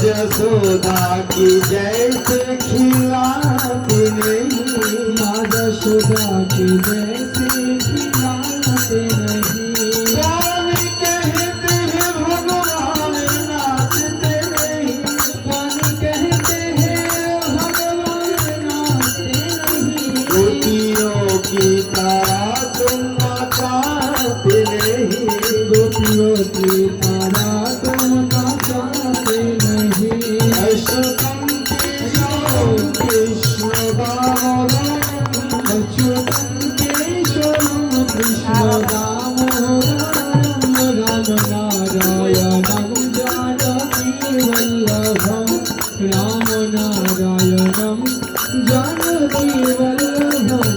यशोदा की जैसे खिलाते नहीं, माँ यशोदा की जैसे खिलाते नहीं। कौन कहते हैं भगवान नाचते नहीं, कौन कहते हैं भगवान नाचते नहीं। गोपियों की तरह तुम नाचते नहीं, गोपियों की तरह तुम नाचते नहीं। अच्युतम केशवम कृष्ण दामोदरम, अच्युतम केशवम कृष्ण दामोदरम, राम नारायणं जानकी वल्लभम, राम नारायणं जानकी वल्लभम।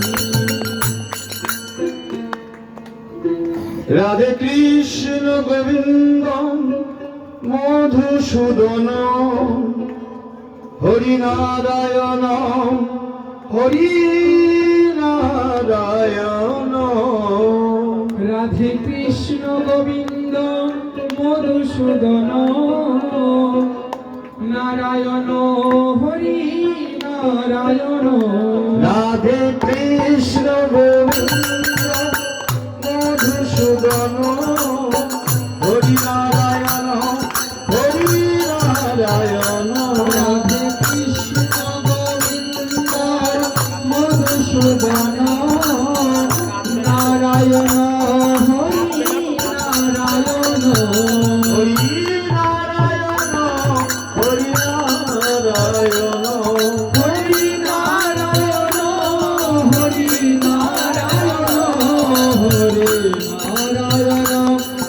राधे कृष्ण गोविंद मधुसूदन, हरि नारायण हरि नारायण। राधे कृष्ण गोविंद मधुसूदन, नारायण हरि नारायण। राधे कृष्ण गोविंद मधुसूदन, हरि नारायण हरि नारायण। राधे कृष्ण गोविंद मधुसूदन, नारायण हरि नारायण। हरि नारायण हरि नारायण, हरि नारायण हरि नारायण, हरे नारायण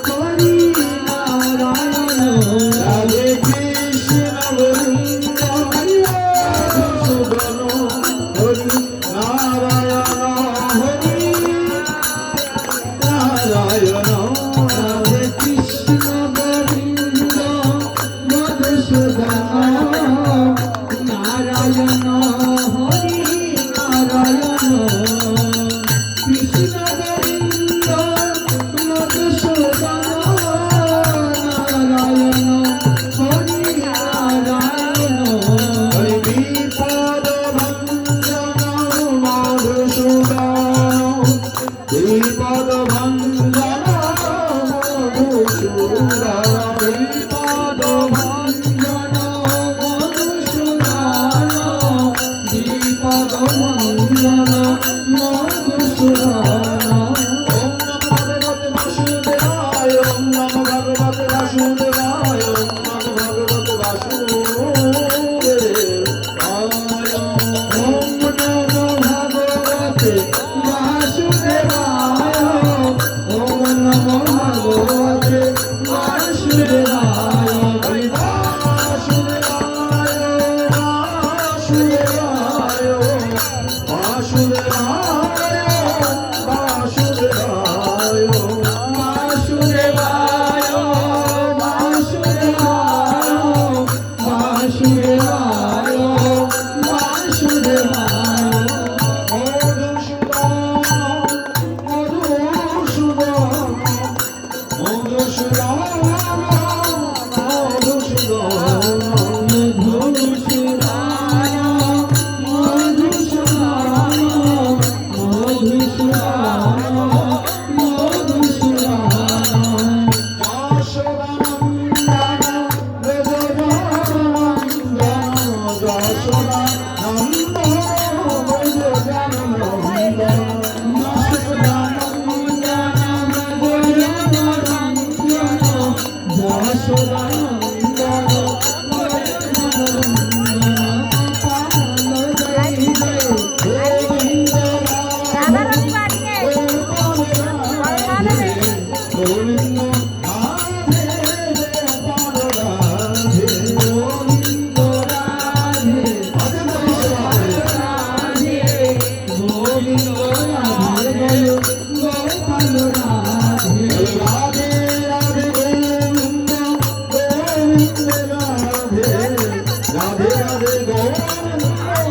हरि नारायण। राधे कृष्ण गोविंद मधुसूदन, हरि नारायण हरि नारायण। राधे कृष्ण गोविंद मधुसूदन, नारायण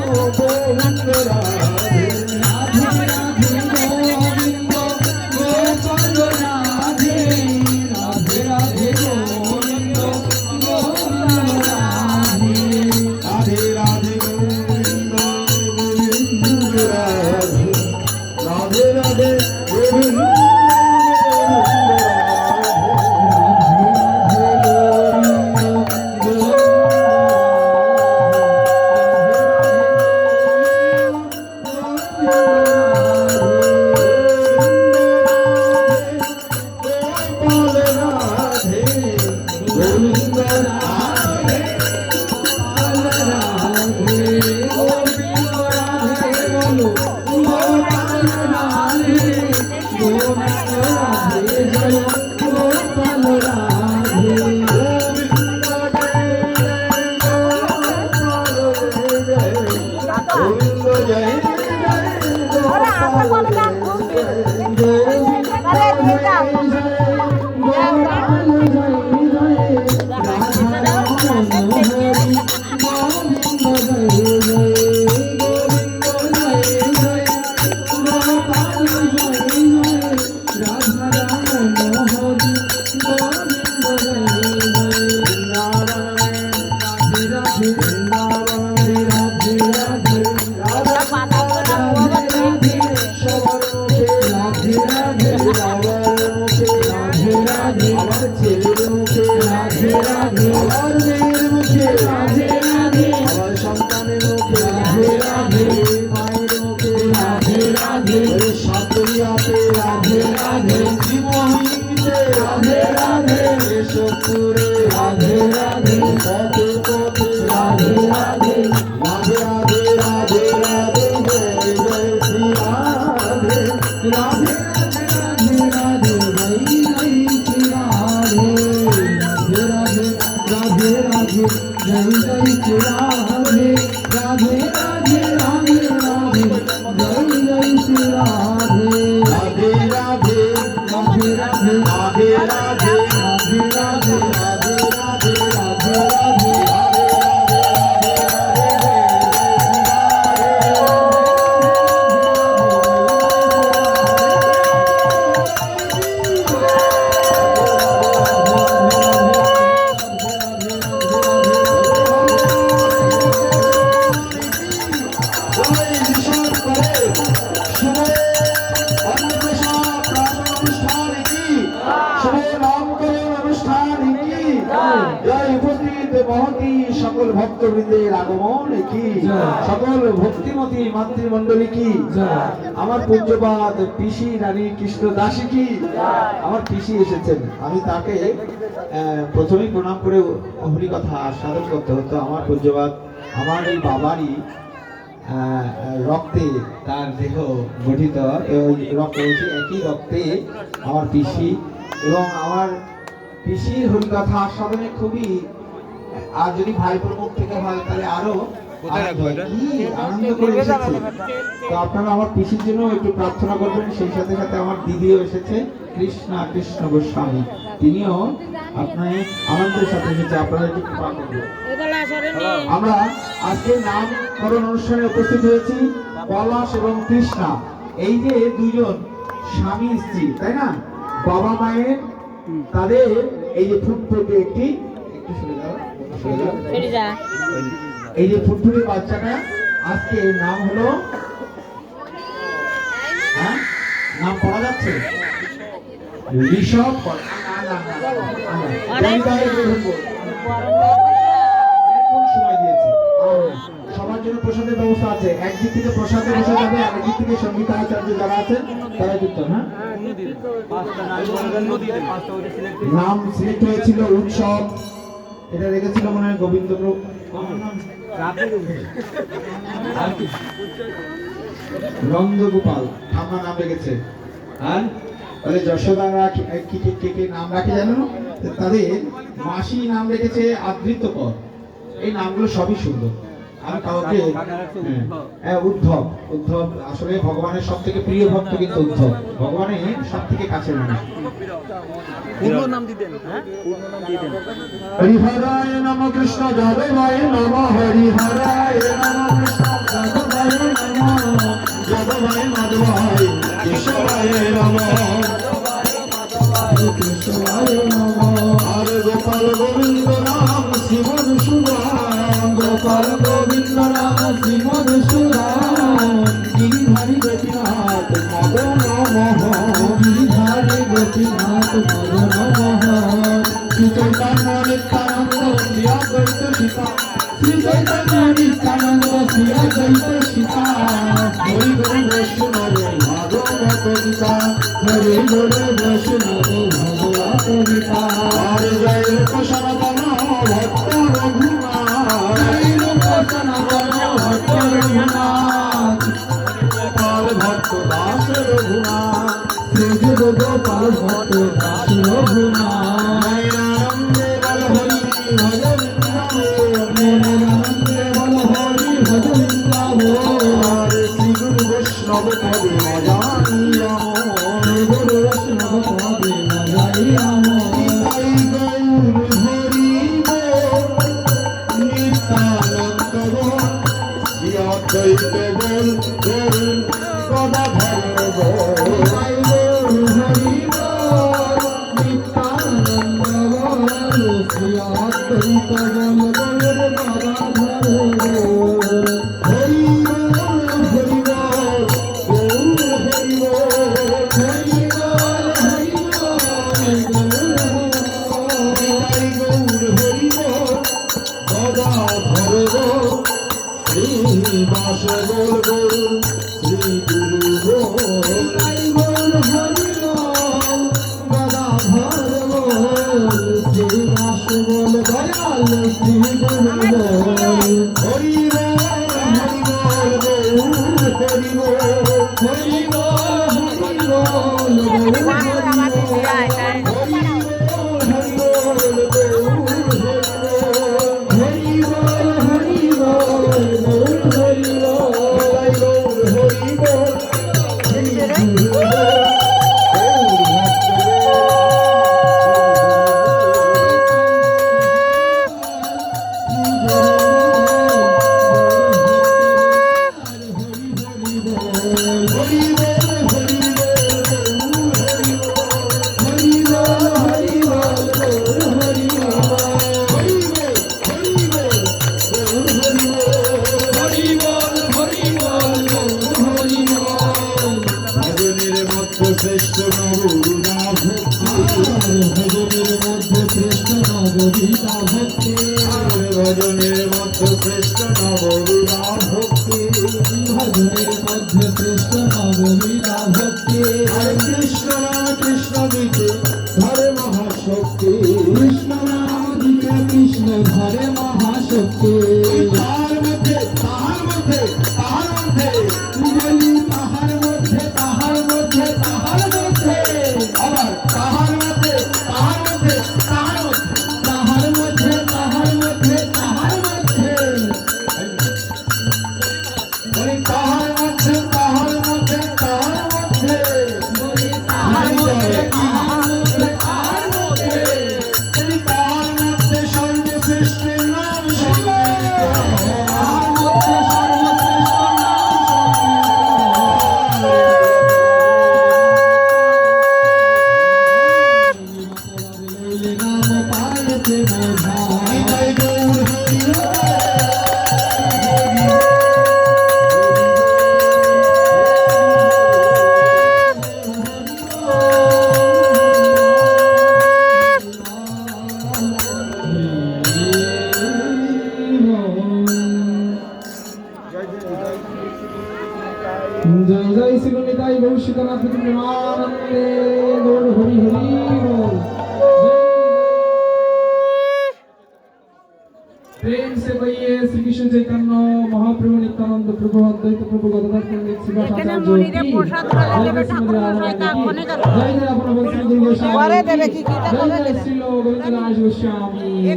গোবিন্দ রাধে রাধে রাধে গোবিন্দ গোপাল রাধে রাধে রাধে গোবিন্দ গোপাল রাধে রাধে রাধে গোবিন্দ গোবিন্দ রাধে রাধে রাধে গোবিন্দ সকল ভক্তবৃন্দের আগমন কি, সকল ভক্তিমতী মাতৃমণ্ডলী কি, আমার পূজ্যপাদ পিসি রানী কৃষ্ণ দাসী কি, আমার পিসি এসেছেন। আমি তাকে প্রথমেই প্রণাম করে হরি কথা সাধন করতে হতো। আমার পূজ্যপাদ আমার এই বাবারই রক্তে তার দেহ গঠিত, রক্ত একই রক্তে আমার পিসি, এবং আমার পিসির হরি কথা আস্বাদনে খুবই, আর যদি ভাইপোর মুখ থেকে হয় তাহলে আরো আনন্দ করে এসেছে। তো আপনারা আমার পিসির জন্য একটু প্রার্থনা করবেন। সেই সাথে সাথে আমার দিদিও এসেছে, কৃষ্ণা কৃষ্ণ গোস্বামী, তিনিও আপনার আনন্দের সাথে এসেছে। আপনারা একটু কৃপা করবেন। আমরা আজকে নামকরণ অনুষ্ঠানে উপস্থিত হয়েছি পলাশ এবং কৃষ্ণা, এই যে দুজন স্বামী স্ত্রী, তাই না? বাবা মায়ের তাদের এই যে ফুটফুটে একটি এই যে ফুটফুটে বাচ্চাটা, আজকে নাম হলো, হ্যাঁ নাম পড়া যাচ্ছে ঋষভ। সময় দিয়েছে, সবার জন্য প্রসাদের ব্যবস্থা আছে। একদিক থেকে প্রসাদে বসে যাবে, আরেকদিক থেকে সঙ্গীত আচার্য যারা আছেন তারা যুক্ত। হ্যাঁ, নাম সিলেক্ট হয়েছিল উৎসব, এটা রেখেছিল মনে হয় গোবিন্দ নন্দগোপাল ঠাম্মা নাম রেখেছে। আর তাহলে যশোদারা কে নাম রাখে জানো? তাদের মাসি নাম রেখেছে আদৃত্যকর। এই নামগুলো সবই সুন্দর। আর কাউকে উদ্ধব, উদ্ধব আসলে ভগবানের সব থেকে প্রিয় ভক্ত, কিন্তু উদ্ধব ভগবানের সব থেকে কাছের মানুষ। পূর্ণ নাম দিতেন, হ্যাঁ পূর্ণ নাম দিতেন। হরিহরায় নমঃ কৃষ্ণ যাদবায় নমঃ, হরিহরায় নমঃ কৃষ্ণ গোবিন্দ নাম শ্রীমদ সুদাম, গোপাল গোবিন্দ রাম শ্রীমদ সুদাম, গিরিধারী গোপীনাথ মদন মোহন, গিরিধারী গোপীনাথ মদন মোহন, শ্রী চৈতন্য নিত্যানন্দ শ্রী অদ্বৈত সীতা, শ্রী চৈতন্য নিত্যানন্দ শ্রী অদ্বৈত সীতা, হরি গুরু বৈষ্ণব ভাগবত গীতা, হরে গুরু বৈষ্ণব ভগবত গীতা, হরে জয় রূপ সনাতন ভক্ত রঘুনাথ, জয় রূপ সনাতন ভক্ত রঘুনাথ, গোপাল ভক্ত দাস রঘুনাথ, শ্রী যুগ গোপাল ভক্ত দাস রঘুনাথ, নয়নানন্দে বল হরি ভজ নয়নানন্দে বল হরি ভজ বৃন্দাবন, শ্রী গুরু বৈষ্ণব পদে মজানিয়াম, গুরু বৈষ্ণব পদে মজাইয়াম, নিতাই গৌর হরি বল, নিত্যানন্দ বল, শ্রী অদ্বৈত বল, গৌর গদাধর বল, নিতাই গৌর হরি বল, নিত্যানন্দ বল, শ্রী অদ্বৈত বল, গৌর গদাধর বল, হরি বল হরি বল, গৌর হরি বল, হরি বল হরি বল, গৌর নিতাই গৌর হরি বল, গদাধর বল, শ্রীবাস বল গৌর, শ্রী গুরু বল, নিতাই গৌর হরি বল, গদাধর বল, শ্রীবাস বল দয়াল শ্রী গুরু বল, হরি বল গৌর হরি বল, হরি বল হরি বল, গৌর হরি বল, হরি বল হরি বল, হরি বল হরি বল, গৌর হরি বল, নিতাই গৌর হরি বল, শ্রী গুরু বল, গৌর ভক্ত বল, হরি বল হরি বল, হরি বল হরি বল, গৌর হরি বল, হরি বল হরি বল, হরি বল হরি বল, গৌর হরি বল, ভজনের মধ্যে শ্রেষ্ঠ নবরুণা ভক্তি, ভজনের মধ্যে শ্রেষ্ঠ নবগীতা ভক্তি, ভজনের মধ্যে শ্রেষ্ঠ নবরুণা ভক্তি, ভজনের মধ্যে শ্রেষ্ঠ নবগীতা ভক্তি, হরে কৃষ্ণ নাম কৃষ্ণ গীতে ধরে মহাশক্তি, কৃষ্ণ নাম দিতে কৃষ্ণ ধরে মহাশক্তি, তাহার মধ্যে তাহার মধ্যে তাহার মধ্যে বলি তাহার মধ্যে তাহার মধ্যে তাহার মধ্যে, আবার তাহার মধ্যে তাহার মধ্যে তাহার মধ্যে তাহার মধ্যে তাহার মধ্যে তাহার মধ্যে, বলি তাহার মধ্যে তাহার মধ্যে তাহার মধ্যে বলি তাহার মধ্যে তাহার মধ্যে তাহার মধ্যে, বলি তাহার মধ্যে সর্বশ্রেষ্ঠের নাম তাহার সংগীত, মধ্যে সর্বশ্রেষ্ঠ নাম নাম পায়তে মোধা, নিতাই গৌর হরি জয় জয় শ্রী নিতাই গৌর সীতানাথ প্রেমানন্দে গৌর হরি হরি বল। प्रेम से कहिए श्री कृष्ण चैतन्य महाप्रभु नित्यानंद प्रभु अद्वैत प्रभु गदाधर पंडित शिवाचार्य की जय श्री राधा की जय जय अपना श्री गुरु गोस्वामी की जय जय श्री गोविंददास गोस्वामी की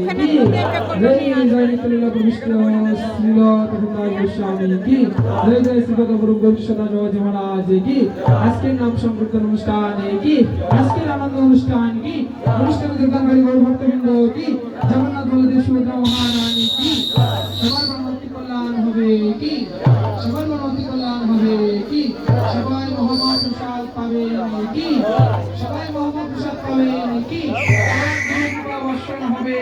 जय जय नित्यानंद प्रविष्ट श्री गोविंददास गोस्वामी की जय जय श्री गुरु गोविंददास महाराज की আজকের নাম সংকীর্তন অনুষ্ঠানে কি আজকের আনন্দ অনুষ্ঠান কি অনুষ্ঠান কীর্তনকারী গৌর ভক্তবৃন্দ কি জগন্নাথ বলদেব সুভদ্রা মহারানী কি সবার মনোমতি কল্যাণ হবে কি সবার মনোমতি কল্যাণ হবে কি সবাই মহামা প্রসাদ পাবে কি সবাই মহামা প্রসাদ পাবে কি বর্ষণ হবে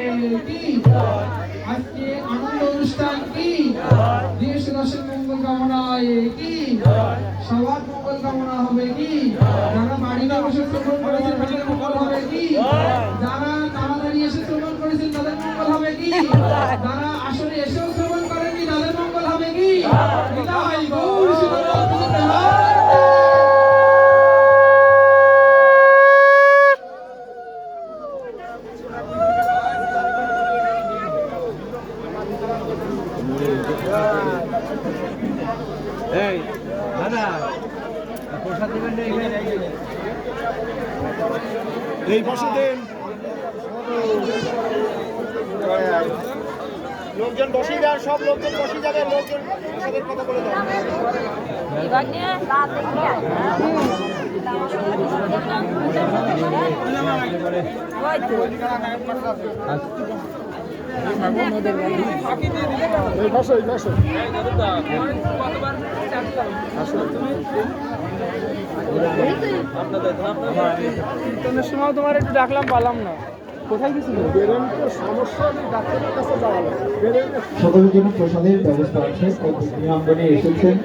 মঙ্গল কামনা কি সবার মঙ্গল কামনা হবে কি যারা বাড়িতে বসে শ্রবণ করেছেন তাদের মঙ্গল হবে কি যারা তাড়াতাড়ি এসে শ্রবণ করেছেন তাদের মঙ্গল হবে কি যারা আসলে এসেও শ্রবণ করেননি তাদের মঙ্গল হবে কি বিদায় গৌর শিবনাথ এই দাদা প্রসাদ দিবেন না এখানে এই বসে দেন লোকজন বসেই যান সব লোকজন বসে যাবে লোকজন প্রসাদের কথা বলে দাও সময় তোমার একটু ডাকলাম পালাম না কোথায় গেছিল সকলের জন্য প্রসাদের ব্যবস্থা আছে নিয়মবনে এসেছেন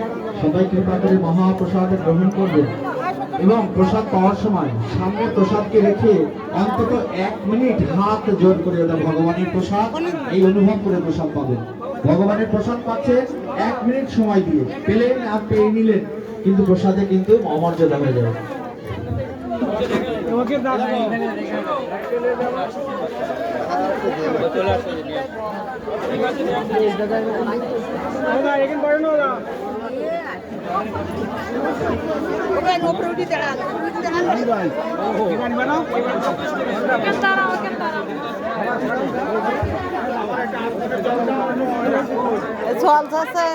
সবাই কৃপা করে মহাপ্রসাদ গ্রহণ করবেন এবং প্রসাদ পাওয়ার সময় সামনে প্রসাদকে রেখে অন্তত 1 মিনিট হাত জোর করে ওটা ভগবানের প্রসাদ এই অনুভব করে প্রসাদ পাবেন ভগবানের প্রসাদ পাচ্ছে 1 মিনিট সময় দিয়ে পেলেন আর পেয়ে নিলেন কিন্তু প্রসাদে কিন্তু অমর্যাদা হয়ে যাবে তোমাকে চলছে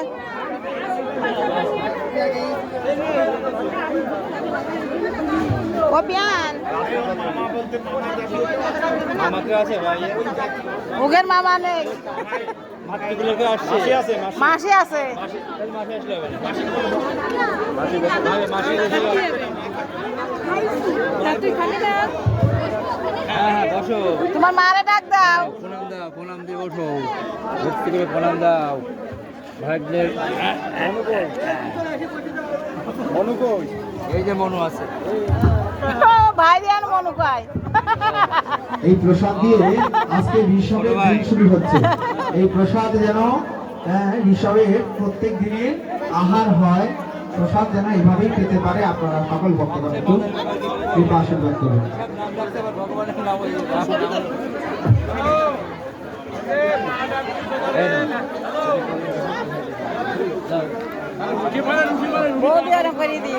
Kopian. আমাকে আছে ভাই Ugen mama nek. মাটিগুলোকে আসছে মাসি আছে Masih ase. মাসি আসলে হবে মাসি Tuh khane na. হ্যাঁ বসো Tomar mare dak dao. প্রণাম দিয়ে ওঠো ভক্তি করে প্রণাম দাও ভাগ্যের মনু কই এই যে মনু আছে Bhai dian monu kai. এই প্রসাদ দিয়ে আজকে ঋষভের দিন শুরু হচ্ছে এই প্রসাদ যেন ঋষভের প্রত্যেক দিনের আহার হয় প্রসাদ যেন এইভাবেই পেতে পারে আপনারা সকল ভক্তগণ একটু কৃপা আশীর্বাদ করুন Bo dian kari di.